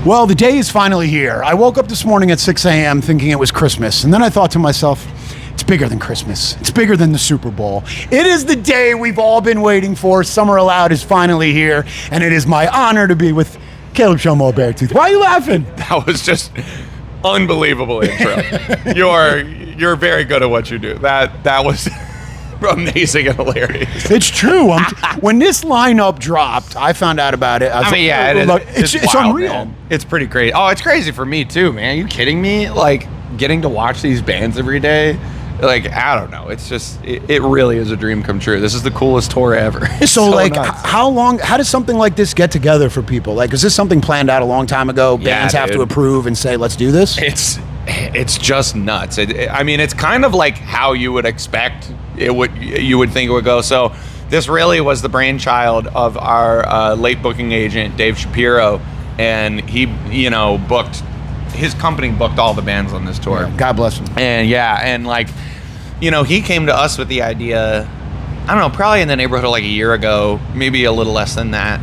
Well, the day is finally here. I woke up this morning at 6 a.m. thinking it was Christmas, and then I thought to myself, it's bigger than Christmas. It's bigger than the Super Bowl. It is the day we've all been waiting for. Summer Aloud is finally here, and it is my honor to be with Caleb Shomo Beartooth. Why are you laughing? That was just unbelievable intro. You're very good at what you do. That was amazing and hilarious. It's true. When this lineup dropped, I found out about it. It's wild, unreal. Man. It's pretty crazy. Oh, it's crazy for me too, man. Are you kidding me? Like getting to watch these bands every day. Like, I don't know. It's just, it really is a dream come true. This is the coolest tour ever. So like, how does something like this get together for people? Like, is this something planned out a long time ago? Bands have to approve and say, let's do this? It's just nuts. I mean, it's kind of like how you would expect you would think it would go. So this really was the brainchild of our late booking agent, Dave Shapiro, and he, his company booked all the bands on this tour. Yeah, God bless him. And like, he came to us with the idea, I don't know, probably in the neighborhood of like a year ago, maybe a little less than that.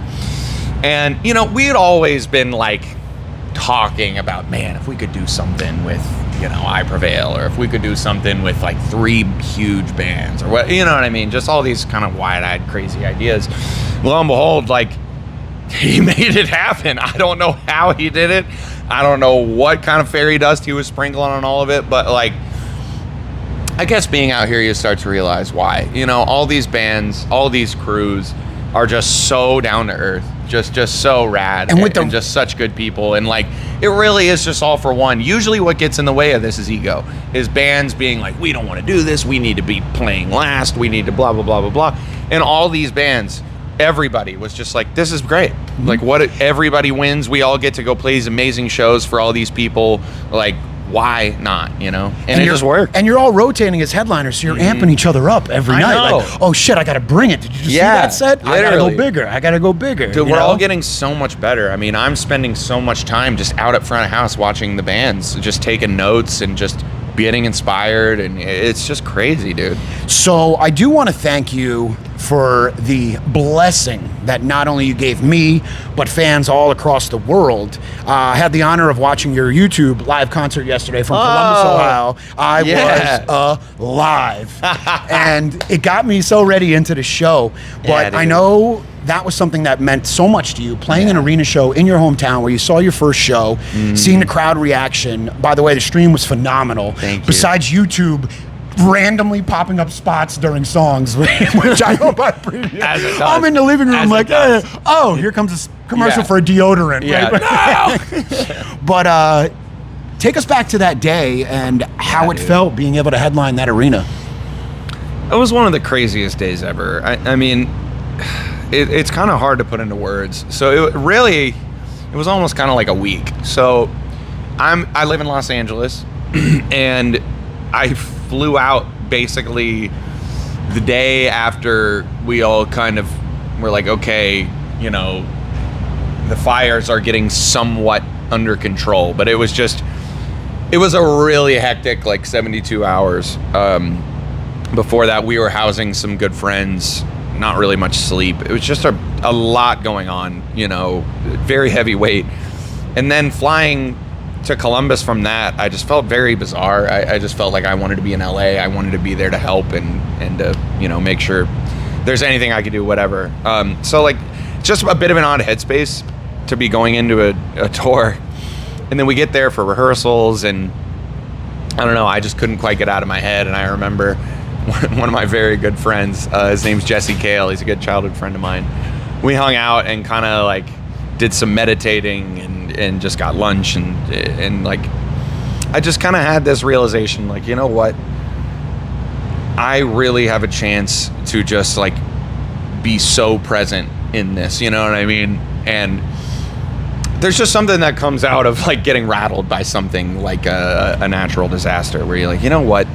And, we had always been like talking about, man, if we could do something with, I Prevail, or if we could do something with like 3 huge bands, or what, you know what I mean? Just all these kind of wide-eyed, crazy ideas. Lo and behold, like, he made it happen. I don't know how he did it. I don't know what kind of fairy dust he was sprinkling on all of it, but like, I guess being out here, you start to realize why. All these bands, all these crews are just so down to earth, just so rad, and just such good people. And like, it really is just all for one. Usually what gets in the way of this is ego, is bands being like, we don't want to do this, we need to be playing last, we need to blah, blah, blah, blah, blah. And all these bands, everybody was just like, this is great. Mm-hmm. Like, everybody wins, we all get to go play these amazing shows for all these people. Like, why not, and it just worked. And you're all rotating as headliners, so you're amping each other up every night. Know. Like, oh shit, I gotta bring it. Did you see that set? Literally. I gotta go bigger. Dude, we're all getting so much better. I mean, I'm spending so much time just out at front of house watching the bands, just taking notes and just getting inspired, and it's just crazy, dude. So I do want to thank you for the blessing that not only you gave me, but fans all across the world. I had the honor of watching your YouTube live concert yesterday from Columbus, Ohio. I was alive. And it got me so ready into the show. But I know that was something that meant so much to you, playing an arena show in your hometown where you saw your first show, seeing the crowd reaction. By the way, the stream was phenomenal. Thank you. Besides YouTube randomly popping up spots during songs, which I hope I previewed. I'm in the living room like, here comes a commercial for a deodorant. Yeah. Right? But take us back to that day and how it felt being able to headline that arena. It was one of the craziest days ever. I mean, it's kind of hard to put into words. So it was almost kind of like a week. So I live in Los Angeles, and I flew out basically the day after we all kind of were like, okay, the fires are getting somewhat under control. But it was a really hectic, like 72 hours. Before that, we were housing some good friends, not really much sleep. It was just a lot going on, very heavy weight. And then flying to Columbus from that, I just felt very bizarre. I just felt like I wanted to be in LA. I wanted to be there to help and to, make sure there's anything I could do, whatever. So like, just a bit of an odd headspace to be going into a tour. And then we get there for rehearsals, and I don't know, I just couldn't quite get out of my head. And I remember one of my very good friends, his name's Jesse Cale. He's a good childhood friend of mine. We hung out and kind of like did some meditating and just got lunch and like, I just kind of had this realization, like, you know what? I really have a chance to just like be so present in this, you know what I mean? And there's just something that comes out of like getting rattled by something like a natural disaster, where you're like, you know what?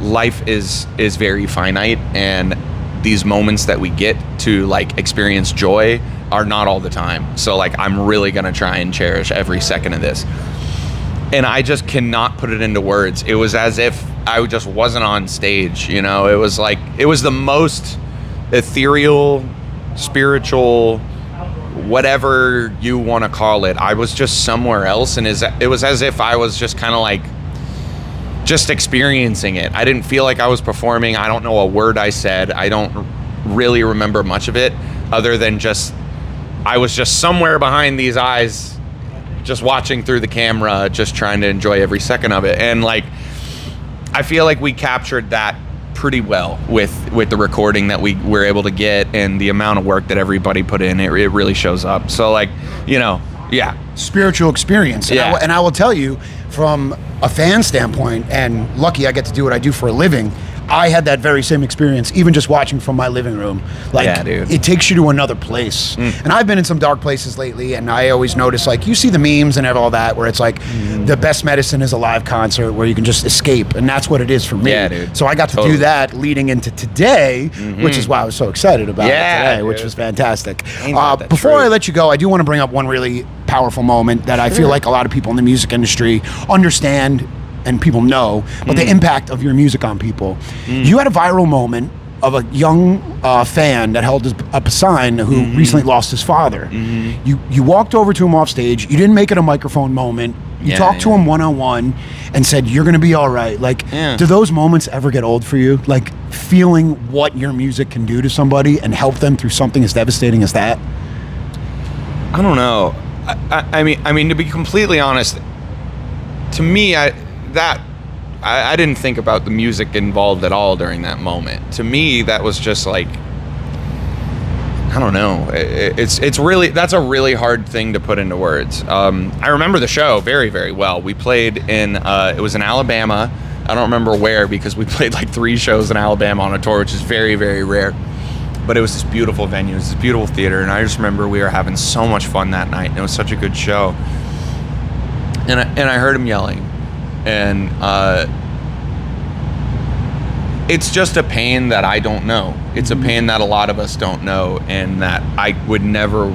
Life is very finite, and these moments that we get to like experience joy are not all the time. So like, I'm really gonna try and cherish every second of this. And I just cannot put it into words. It was as if I just wasn't on stage, It was like, it was the most ethereal, spiritual, whatever you want to call it. I was just somewhere else, and it was as if I was just kind of like just experiencing it. I didn't feel like I was performing. I don't know a word I said. I don't really remember much of it other than just I was just somewhere behind these eyes, just watching through the camera, just trying to enjoy every second of it. And like, I feel like we captured that pretty well with the recording that we were able to get, and the amount of work that everybody put in. It really shows up. So like, you know, yeah. Spiritual experience. Yeah. And I will tell you, from a fan standpoint, and lucky I get to do what I do for a living, I had that very same experience, even just watching from my living room. Like, yeah, dude. It takes you to another place. And I've been in some dark places lately, and I always notice, like, you see the memes and all that, where it's like, the best medicine is a live concert where you can just escape, and that's what it is for me. Yeah, dude. So I got to do that leading into today, which is why I was so excited about it today, dude. which was fantastic. Before Before I let you go, I do want to bring up one really powerful moment that I feel like a lot of people in the music industry understand and people know, but the impact of your music on people. You had a viral moment of a young fan that held up a sign who recently lost his father. You walked over to him off stage. You didn't make it a microphone moment. You talked to him one-on-one and said, you're going to be all right. Like, do those moments ever get old for you? Like, feeling what your music can do to somebody and help them through something as devastating as that? I don't know. I mean, to be completely honest, to me, I didn't think about the music involved at all during that moment. To me, that was just like, I don't know. It's really, that's a really hard thing to put into words. I remember the show very, very well. We played in, it was in Alabama. I don't remember where, because we played like 3 shows in Alabama on a tour, which is very, very rare. But it was this beautiful venue, it was this beautiful theater, and I just remember we were having so much fun that night, and it was such a good show. And I heard him yelling, and it's just a pain that I don't know. It's a pain that a lot of us don't know, and that I would never,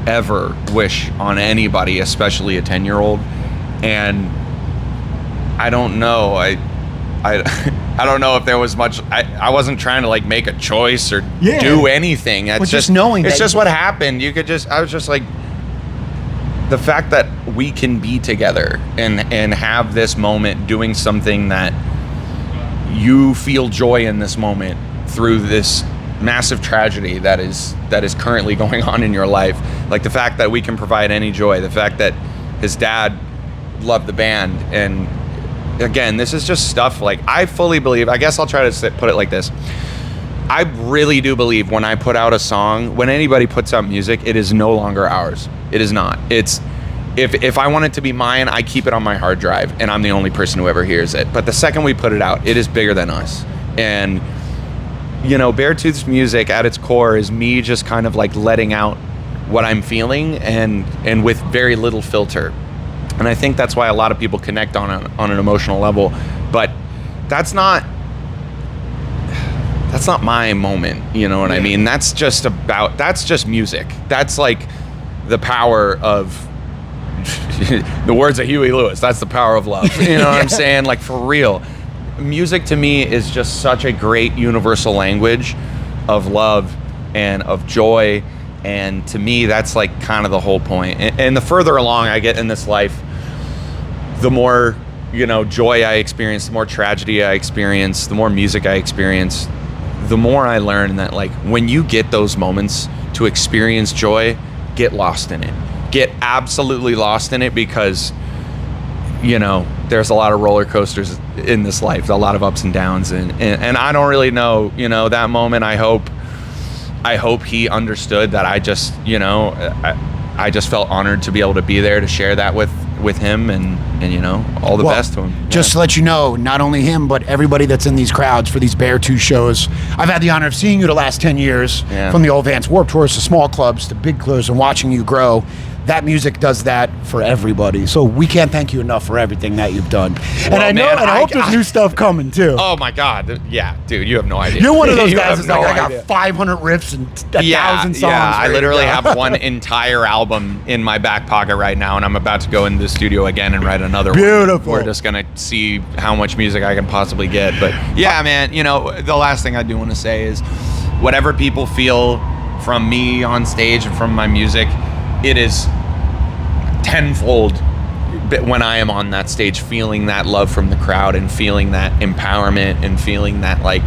ever wish on anybody, especially a 10-year-old. And I don't know. I don't know if there was much. I wasn't trying to like make a choice or do anything. It's just knowing. It's just what happened. I was just like, the fact that we can be together and have this moment doing something that you feel joy in this moment through this massive tragedy that is currently going on in your life. Like, the fact that we can provide any joy, the fact that his dad loved the band. And again, this is just stuff, like, I fully believe, I guess I'll try to put it like this. I really do believe when I put out a song, when anybody puts out music, it is no longer ours. It is not. It's, if I want it to be mine, I keep it on my hard drive, and I'm the only person who ever hears it. But the second we put it out, it is bigger than us. And, you know, Beartooth's music at its core is me just kind of like letting out what I'm feeling, and with very little filter. And I think that's why a lot of people connect on an emotional level. But that's not my moment, you know what I mean? That's just music. That's like the power of the words of Huey Lewis. That's the power of love. You know what I'm saying? Like, for real. Music to me is just such a great universal language of love and of joy. And to me, that's like kind of the whole point. And the further along I get in this life, the more, you know, joy I experience, the more tragedy I experience, the more music I experience, the more I learn that, like, when you get those moments to experience joy, get lost in it. Get absolutely lost in it, because, you know, there's a lot of roller coasters in this life, a lot of ups and downs. And I don't really know, you know, that moment, I hope he understood that I just, you know, I just felt honored to be able to be there to share that with him, and you know, all the best to him. Just to let you know, not only him, but everybody that's in these crowds for these Beartooth shows. I've had the honor of seeing you the last 10 years, from the old Vans Warped Tours to small clubs to big clubs, and watching you grow. That music does that for everybody. So we can't thank you enough for everything that you've done. Well, and I know, man, and I hope there's new stuff coming too. Oh my God, yeah, dude, you have no idea. You're one of those guys that's no like, I idea. got 500 riffs and 1,000 songs. Yeah, I literally have one entire album in my back pocket right now, and I'm about to go into the studio again and write another one. Beautiful. We're just gonna see how much music I can possibly get. But yeah, man, you know, the last thing I do want to say is, whatever people feel from me on stage and from my music, it is tenfold when I am on that stage, feeling that love from the crowd and feeling that empowerment and feeling that, like,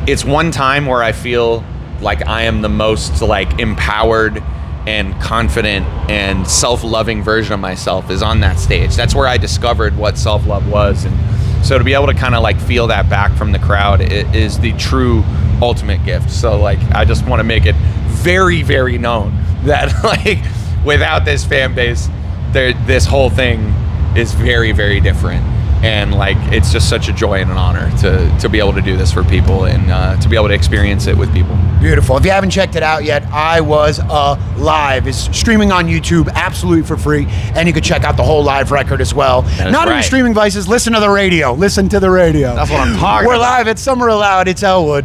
it's one time where I feel like I am the most, like, empowered and confident and self-loving version of myself is on that stage. That's where I discovered what self-love was. And so to be able to kind of like feel that back from the crowd is the true ultimate gift. So like, I just want to make it very, very known that like without this fan base, this whole thing is very, very different. And like, it's just such a joy and an honor to be able to do this for people and to be able to experience it with people. Beautiful. If you haven't checked it out yet, I Was Live is streaming on YouTube absolutely for free, and you can check out the whole live record as well. Not in your streaming devices, listen to the radio. Listen to the radio. That's what I'm talking about. We're live at Summer Aloud. It's Elwood.